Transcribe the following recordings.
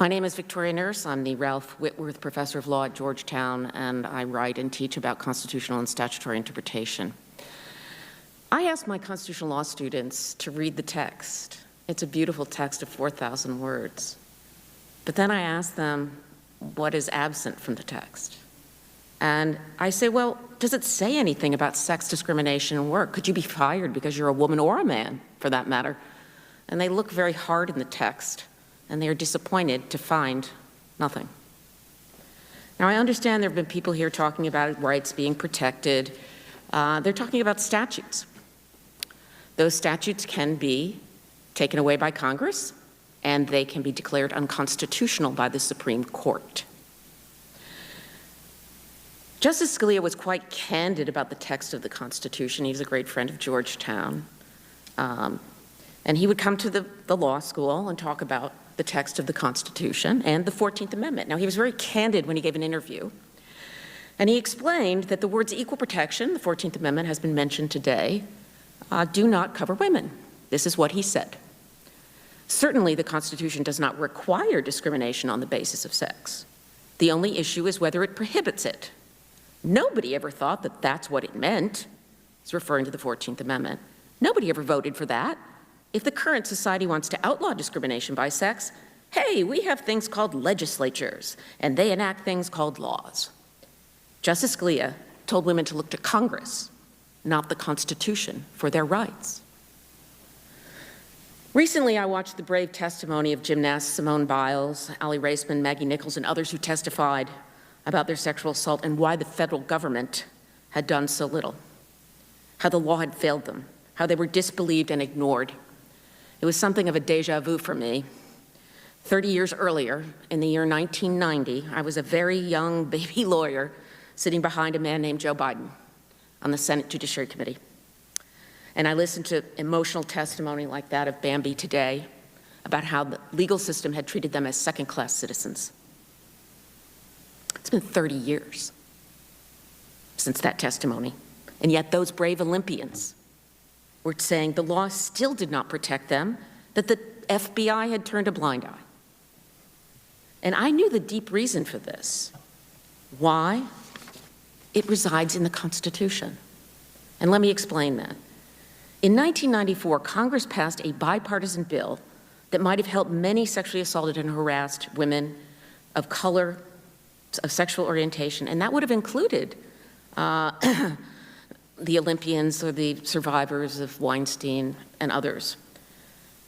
My name is Victoria Nourse. I'm the Ralph Whitworth Professor of Law at Georgetown, and I write and teach about constitutional and statutory interpretation. I ask my constitutional law students to read the text. It's a beautiful text of 4,000 words. But then I ask them what is absent from the text. And I say, well, does it say anything about sex discrimination in work? Could you be fired because you're a woman or a man, for that matter? And they look very hard in the text, and they are disappointed to find nothing. Now, I understand there have been people here talking about rights being protected. They're talking about statutes. Those statutes can be taken away by Congress, and they can be declared unconstitutional by the Supreme Court. Justice Scalia was quite candid about the text of the Constitution. He was a great friend of Georgetown. And he would come to the law school and talk about the text of the Constitution and the 14th Amendment. Now, he was very candid when he gave an interview. And he explained that the words equal protection, the 14th Amendment has been mentioned today, do not cover women. This is what he said. Certainly, the Constitution does not require discrimination on the basis of sex. The only issue is whether it prohibits it. Nobody ever thought that that's what it meant. He's referring to the 14th Amendment. Nobody ever voted for that. If the current society wants to outlaw discrimination by sex, hey, we have things called legislatures, and they enact things called laws. Justice Scalia told women to look to Congress, not the Constitution, for their rights. Recently, I watched the brave testimony of gymnasts Simone Biles, Aly Raisman, Maggie Nichols, and others who testified about their sexual assault and why the federal government had done so little, how the law had failed them, how they were disbelieved and ignored. It was something of a déjà vu for me. 30 years earlier, in the year 1990, I was a very young baby lawyer sitting behind a man named Joe Biden on the Senate Judiciary Committee. And I listened to emotional testimony like that of Bambi today about how the legal system had treated them as second-class citizens. It's been 30 years since that testimony, and yet those brave Olympians were saying the law still did not protect them, that the FBI had turned a blind eye. And I knew the deep reason for this. Why? It resides in the Constitution. And let me explain that. In 1994, Congress passed a bipartisan bill that might have helped many sexually assaulted and harassed women of color, of sexual orientation, and that would have included the Olympians or the survivors of Weinstein and others.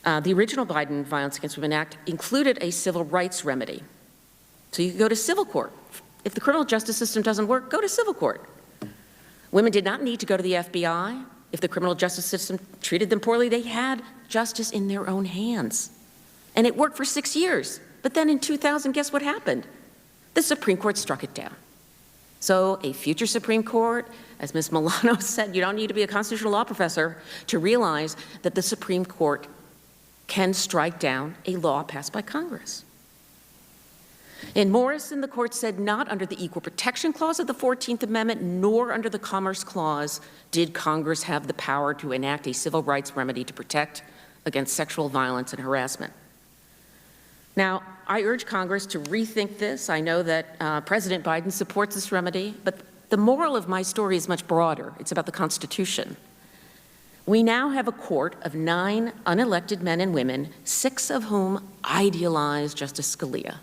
The original Biden Violence Against Women Act included a civil rights remedy. So you could go to civil court. If the criminal justice system doesn't work, go to civil court. Women did not need to go to the FBI. If the criminal justice system treated them poorly, they had justice in their own hands. And it worked for 6 years. But then in 2000, guess what happened? The Supreme Court struck it down. So a future Supreme Court, as Ms. Milano said, you don't need to be a constitutional law professor to realize that the Supreme Court can strike down a law passed by Congress. In Morrison, the court said not under the Equal Protection Clause of the 14th Amendment, nor under the Commerce Clause did Congress have the power to enact a civil rights remedy to protect against sexual violence and harassment. Now, I urge Congress to rethink this. I know that President Biden supports this remedy, but the moral of my story is much broader. It's about the Constitution. We now have a court of 9 unelected men and women, 6 of whom idealize Justice Scalia.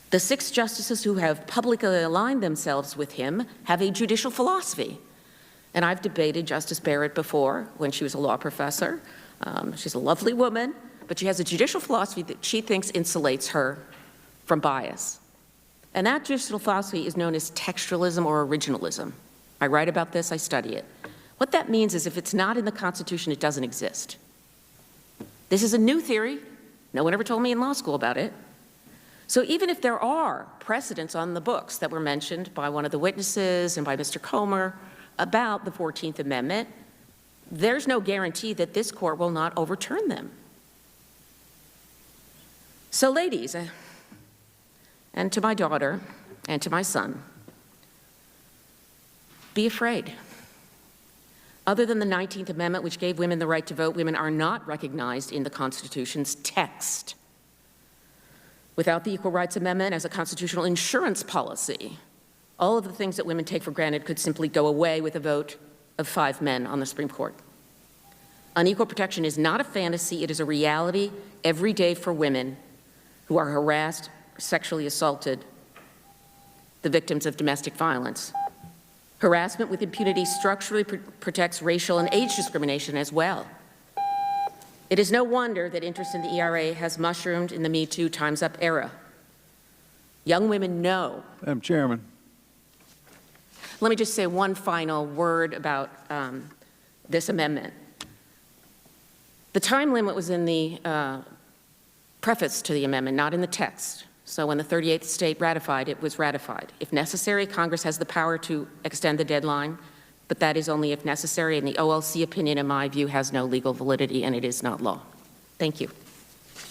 The 6 justices who have publicly aligned themselves with him have a judicial philosophy. And I've debated Justice Barrett before when she was a law professor. She's a lovely woman, but she has a judicial philosophy that she thinks insulates her from bias. And that judicial philosophy is known as textualism or originalism. I write about this, I study it. What that means is if it's not in the Constitution, it doesn't exist. This is a new theory. No one ever told me in law school about it. So even if there are precedents on the books that were mentioned by one of the witnesses and by Mr. Comer about the 14th Amendment, there's no guarantee that this court will not overturn them. So ladies, and to my daughter and to my son, be afraid. Other than the 19th Amendment, which gave women the right to vote, women are not recognized in the Constitution's text. Without the Equal Rights Amendment as a constitutional insurance policy, all of the things that women take for granted could simply go away with a vote of 5 men on the Supreme Court. Unequal protection is not a fantasy, it is a reality every day for women who are harassed, sexually assaulted, the victims of domestic violence. Harassment with impunity structurally protects racial and age discrimination as well. It is no wonder that interest in the ERA has mushroomed in the Me Too Time's Up era. Young women know. Madam Chairman. Let me just say one final word about this amendment. The time limit was in the preface to the amendment, not in the text. So when the 38th state ratified, it was ratified. If necessary, Congress has the power to extend the deadline, but that is only if necessary, and the OLC opinion, in my view, has no legal validity, and it is not law. Thank you.